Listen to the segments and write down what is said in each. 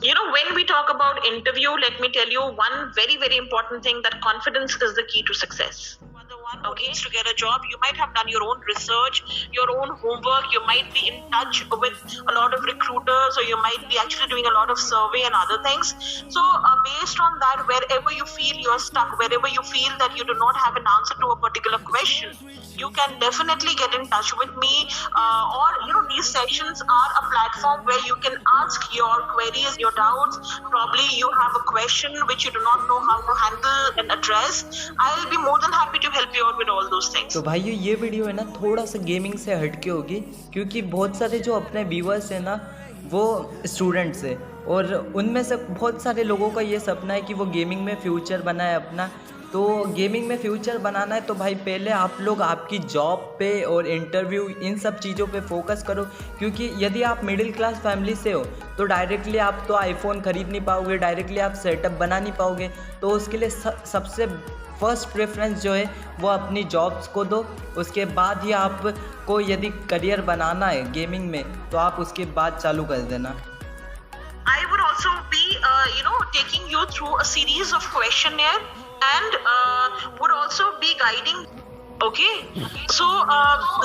When we talk about interview, let me tell you one very, very important thing, that confidence is the key to success. The one who needs to get a job, you might have done your own research, your own homework, you might be in touch with a lot of recruiters, or you might be actually doing a lot of survey and other things. So based on that, wherever you feel you're stuck, wherever you feel that you do not have an answer to a particular question, you can definitely get in touch with me, or these sessions are a platform where you can ask your queries, your doubts. Probably you have a question which you do not know how to handle and address. I'll be more than happy to help you out with all those things. तो भाइयों ये video है ना थोड़ा सा gaming से हटके होगी, क्योंकि बहुत सारे जो अपने व्यूअर्स हैं ना वो स्टूडेंट्स हैं, और उनमें से बहुत सारे लोगों का ये सपना है कि वो गेमिंग में फ्यूचर बनाए अपना। तो गेमिंग में फ्यूचर बनाना है तो भाई पहले आप लोग आपकी जॉब पे और इंटरव्यू इन सब चीज़ों पे फोकस करो, क्योंकि यदि आप मिडिल क्लास फैमिली से हो तो डायरेक्टली आप तो आईफोन ख़रीद नहीं पाओगे, डायरेक्टली आप सेटअप बना नहीं पाओगे। तो उसके लिए सबसे फर्स्ट प्रेफरेंस जो है वो अपनी जॉब्स को दो। उसके बाद ही आपको यदि करियर बनाना है गेमिंग में तो आप उसके बाद चालू कर देना। I would also be, taking you through a series of questionnaire, and would also be guiding. Okay, so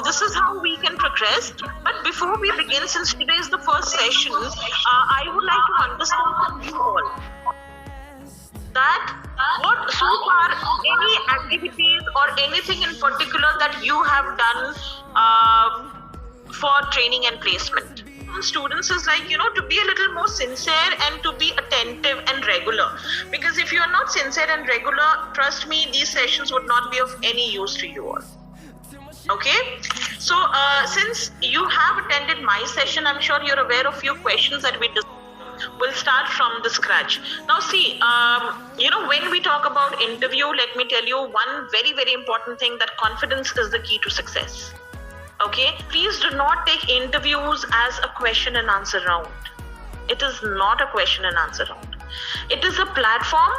this is how we can progress. But before we begin, since today is the first session, I would like to understand from you all that what so far any activities or anything in particular that you have done for training and placement. Students is like, to be a little more sincere and to be attentive and regular, because if you are not sincere and regular, trust me, these sessions would not be of any use to you all. Okay, so since you have attended my session, I'm sure you're aware of few questions that we will start from the scratch. Now see, when we talk about interview, let me tell you one very, very important thing, that confidence is the key to success. Okay, please do not take interviews as a question and answer round. It is not a question and answer round. It is a platform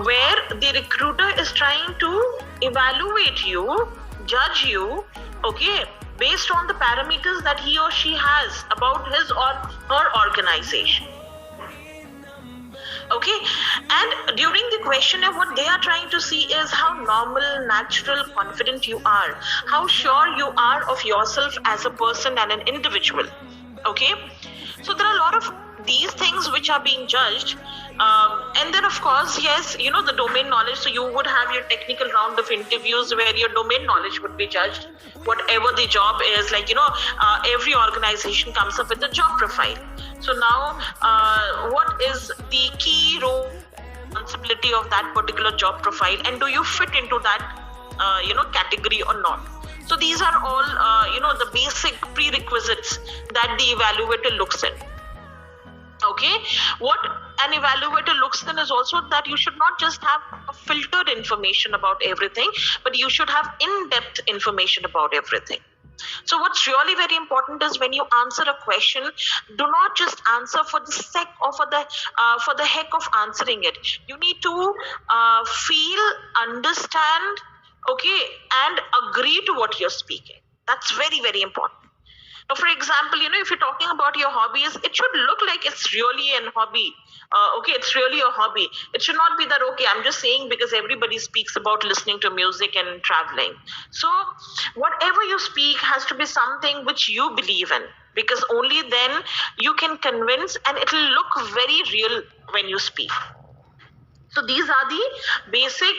where the recruiter is trying to evaluate you, judge you, okay, based on the parameters that he or she has about his or her organization. Okay, and during the questionnaire, what they are trying to see is how normal, natural, confident you are, how sure you are of yourself as a person and an individual. Okay, so there are a lot of these things which are being judged, and then of course, yes, the domain knowledge. So you would have your technical round of interviews where your domain knowledge would be judged, whatever the job is. Like, every organization comes up with a job profile. So now, what is the key role, responsibility of that particular job profile, and do you fit into that, category or not? So these are all, the basic prerequisites that the evaluator looks at. Okay, what an evaluator looks in is also that you should not just have a filtered information about everything, but you should have in-depth information about everything. So what's really very important is when you answer a question, do not just answer for the sake or for the heck of answering it. You need to feel, understand, okay, and agree to what you're speaking. That's very, very important. Now, for example, if you're talking about your hobbies, it should look like it's really a hobby. Okay, it's really a hobby. It should not be that, okay, I'm just saying because everybody speaks about listening to music and traveling. So whatever you speak has to be something which you believe in, because only then you can convince, and it'll look very real when you speak. So these are the basic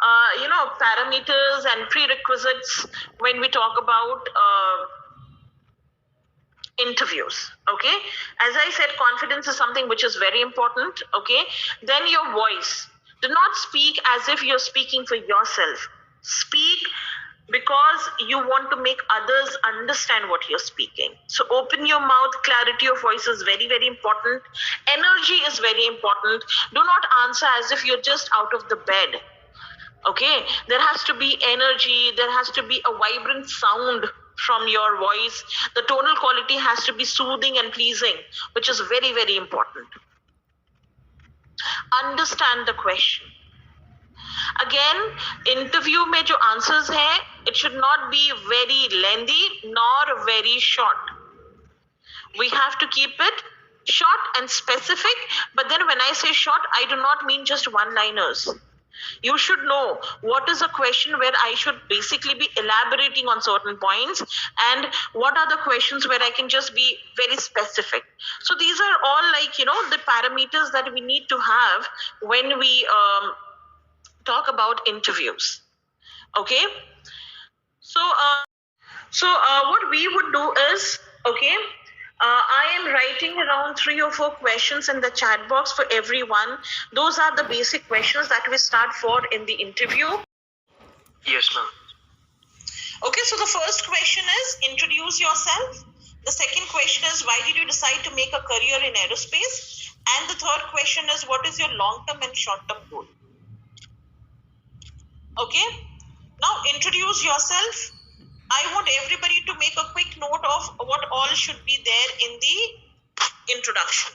parameters and prerequisites when we talk about interviews. Okay, as I said, confidence is something which is very important. Okay, then your voice. Do not speak as if you're speaking for yourself. Speak because you want to make others understand what you're speaking. So open your mouth. Clarity of voice is very, very important. Energy is very important. Do not answer as if you're just out of the bed. Okay, there has to be energy. There has to be a vibrant sound from your voice. The tonal quality has to be soothing and pleasing, which is very, very important. Understand the question. Again, interview में जो answers हैं, it should not be very lengthy nor very short. We have to keep it Short and specific, but then when I say short, I do not mean just one-liners. You should know what is a question where I should basically be elaborating on certain points, and what are the questions where I can just be very specific. So these are all, like, the parameters that we need to have when we talk about interviews. Okay. So what we would do is, okay, I am writing around 3 or 4 questions in the chat box for everyone. Those are the basic questions that we start for in the interview. Yes, ma'am. Okay, so the first question is introduce yourself. The second question is why did you decide to make a career in aerospace? And the third question is what is your long-term and short-term goal? Okay, now introduce yourself. I want everybody to make a quick note of what all should be there in the introduction.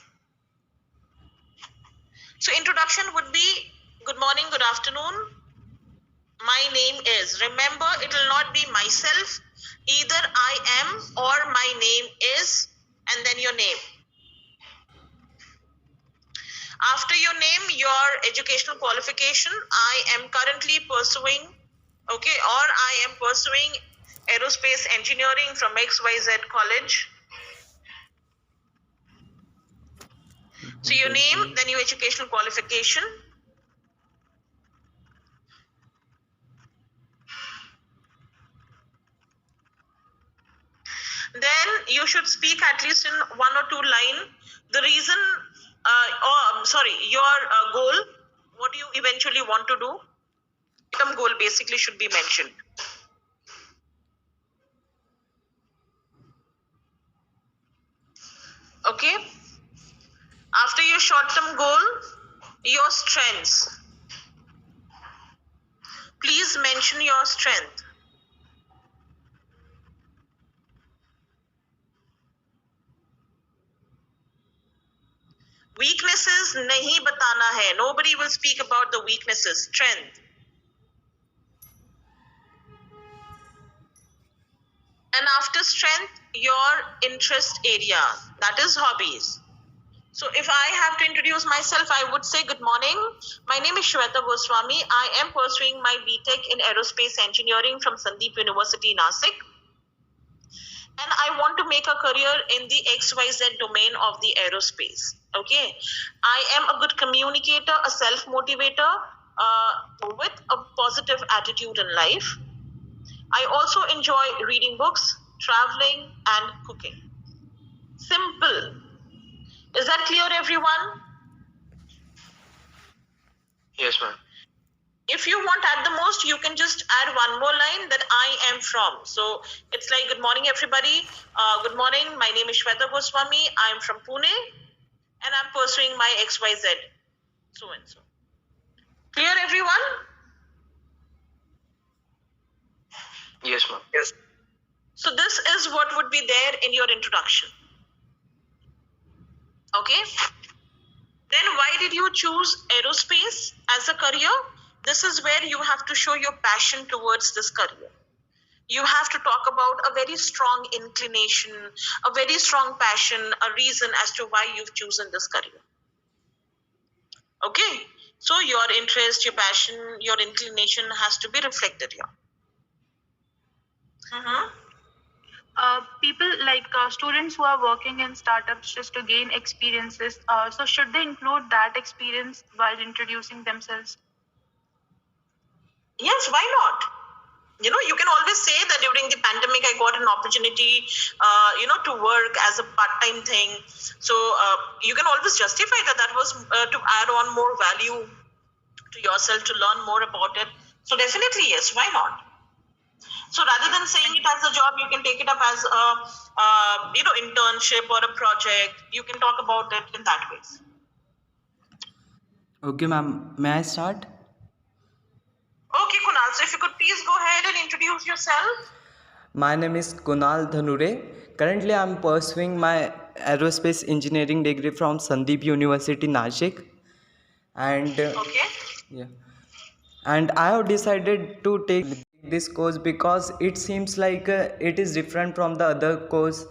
So introduction would be good morning, good afternoon. My name is. Remember, it will not be myself. Either I am or my name is, and then your name. After your name, your educational qualification. I am currently pursuing, okay, or I am pursuing aerospace engineering from XYZ college. So your name, then your educational qualification. Then you should speak at least in 1 or 2 lines. The reason, your goal, what do you eventually want to do? Some goal basically should be mentioned. Okay. After your short-term goal, your strengths. Please mention your strength. Weaknesses nahi batana hai. Nobody will speak about the weaknesses. Strength. And after strength, your interest area. That is hobbies. So if I have to introduce myself, I would say, good morning. My name is Shweta Goswami. I am pursuing my BTech in Aerospace Engineering from Sandeep University, Nasik. And I want to make a career in the XYZ domain of the aerospace. Okay. I am a good communicator, a self-motivator, with a positive attitude in life. I also enjoy reading books, traveling, and cooking. Simple. Is that clear, everyone? Yes, ma'am. If you want at the most, you can just add one more line that I am from. So it's like, good morning, everybody. Good morning. My name is Shweta Goswami. I'm from Pune and I'm pursuing my XYZ. So and so. Clear, everyone? Yes, ma'am. Yes. So this is what would be there in your introduction. Okay. Then why did you choose aerospace as a career? This is where you have to show your passion towards this career. You have to talk about a very strong inclination, a very strong passion, a reason as to why you've chosen this career. Okay. So your interest, your passion, your inclination has to be reflected here. People like students who are working in startups just to gain experiences. So should they include that experience while introducing themselves? Yes, why not? You can always say that during the pandemic, I got an opportunity, to work as a part-time thing. So you can always justify that was to add on more value to yourself, to learn more about it. So definitely, yes, why not? So rather than saying it as a job, you can take it up as a internship or a project. You can talk about it in that way. Okay, ma'am. May I start? Okay, Kunal. So if you could please go ahead and introduce yourself. My name is Kunal Dhanure. Currently, I am pursuing my aerospace engineering degree from Sandeep University, Nashik. And Okay. yeah, and I have decided to take this course because it seems like it is different from the other course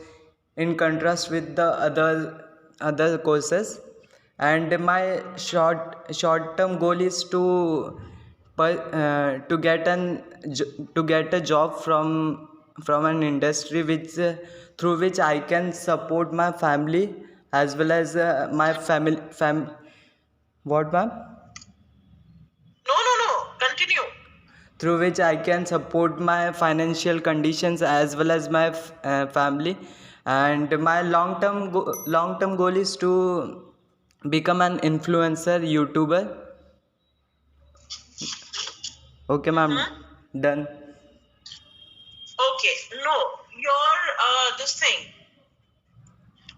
in contrast with the other other courses, and my short term goal is to get a job from an industry which through which I can support my family as well as my family. What, ma'am? No. Continue. Through which I can support my financial conditions as well as my family. And my long term goal is to become an influencer YouTuber. Okay, ma'am. Done. Okay. No, your this thing.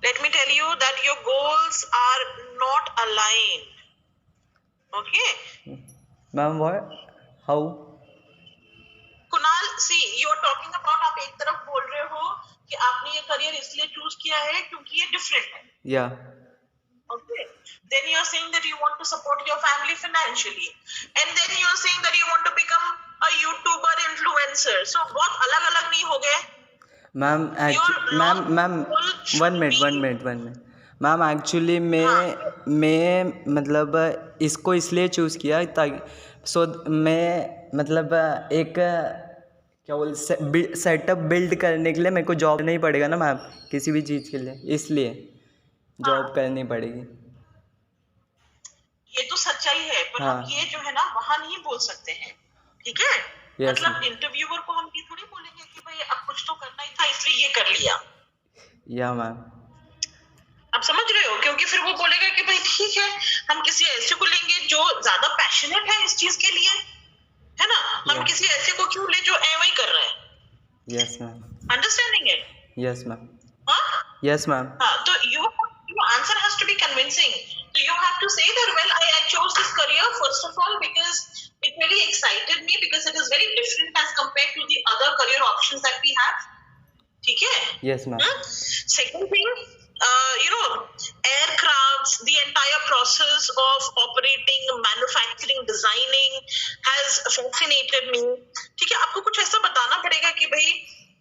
Let me tell you that your goals are not aligned. Okay. Ma'am, what? How? Kunal, see, you are talking about, आप एक तरफ बोल रहे हो कि आपने ये career इसलिए चूज किया है क्योंकि ये डिफरेंट है. Yeah. Okay. Then you are saying that you want to support your family financially, and then you are saying that you want to become a YouTuber influencer. So बहुत अलग अलग नहीं हो गए? Ma'am ma'am 1 minute ma'am actually मैं मतलब इसको इसलिए चूज़ किया ताकि मैं मतलब एक क्या बोल सेटअप बिल्ड करने के लिए मेरे को जॉब नहीं पड़ेगा ना मैम, किसी भी चीज़ के लिए, इसलिए जॉब करनी पड़ेगी. ये तो सच्चाई है, पर हम ये जो है ना वहाँ नहीं बोल सकते हैं, ठीक है? मतलब इंटरव्यूअर को हम ये थोड़ी बोलेंगे कि भाई अब कुछ तो करना ही था इसलिए ये कर लिया. या मैम, आप समझ रहे हो? क्योंकि फिर वो बोलेगा कि भाई ठीक है, हम किसी ऐसे को लेंगे जो ज्यादा पैशनेट है इस चीज के लिए, है ना? हम किसी ऐसे को क्यों ले जो ऐसे ही कर रहा है? Yes ma'am. Understanding it? Yes ma'am. हाँ? Yes ma'am. हाँ, तो your answer has to be convincing. So you have to say that, well, I chose this career first of all because it really excited me, because it is very different as compared to the other career options that we have. ठीक है? Yes, ma'am. Second thing, aircrafts, the entire process of operating, manufacturing, designing has fascinated me. ठीक है? आपको कुछ ऐसा बताना पड़ेगा कि भाई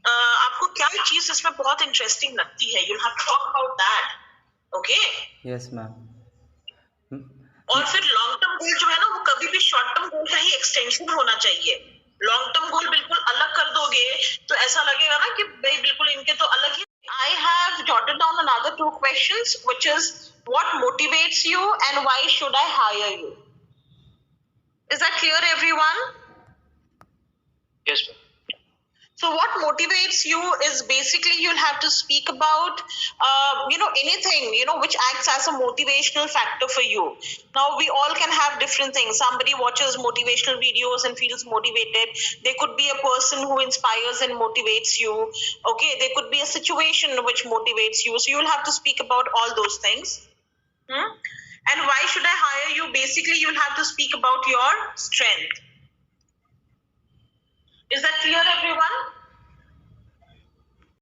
आपको क्या चीज इसमें बहुत इंटरेस्टिंग लगती है. You'll have to talk about that. Okay? Yes, ma'am. और फिर लॉन्ग टर्म गोल जो है ना वो कभी भी शॉर्ट टर्म गोल का ही एक्सटेंशन होना चाहिए. लॉन्ग टर्म गोल बिल्कुल अलग कर दोगे तो ऐसा लगेगा ना कि भाई बिल्कुल इनके तो अलग ही. I have jotted down another 2 questions, which is what motivates you and why should I hire you? Is that clear, everyone? Yes, ma'am. So what motivates you is basically you'll have to speak about, anything, which acts as a motivational factor for you. Now, we all can have different things. Somebody watches motivational videos and feels motivated. There could be a person who inspires and motivates you. Okay, there could be a situation which motivates you. So you'll have to speak about all those things. And why should I hire you? Basically, you'll have to speak about your strength. Is that clear, everyone?